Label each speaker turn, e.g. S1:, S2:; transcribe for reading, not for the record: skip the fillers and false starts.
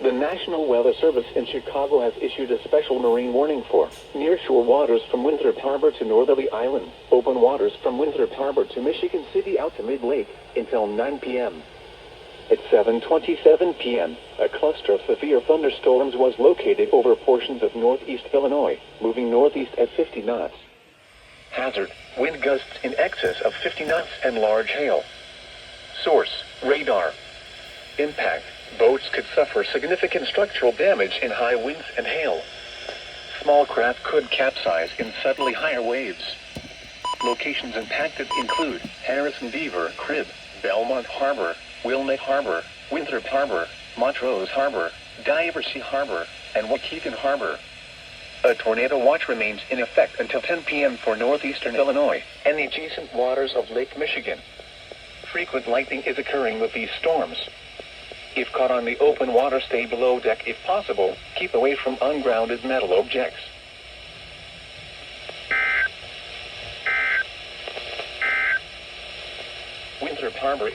S1: The National Weather Service in Chicago has issued a special marine warning for nearshore waters from Winthrop Harbor to Northerly Island, open waters from Winthrop Harbor to Michigan City out to mid-lake until 9 p.m. At 7:27 p.m., a cluster of severe thunderstorms was located over portions of northeast Illinois, moving northeast at 50 knots. Hazard: wind gusts in excess of 50 knots and large hail. Source: radar. Impact: boats could suffer significant structural damage in high winds and hail. Small craft could capsize in suddenly higher waves. Locations impacted include Harrison Beaver Crib, Belmont Harbor, Wilmette Harbor, Winthrop Harbor, Montrose Harbor, Diversey Harbor, and Waukegan Harbor. A tornado watch remains in effect until 10 p.m. for northeastern Illinois and the adjacent waters of Lake Michigan. Frequent lightning is occurring with these storms. If caught on the open water, stay below deck if possible. Keep away from ungrounded metal objects. Winthrop Harbor,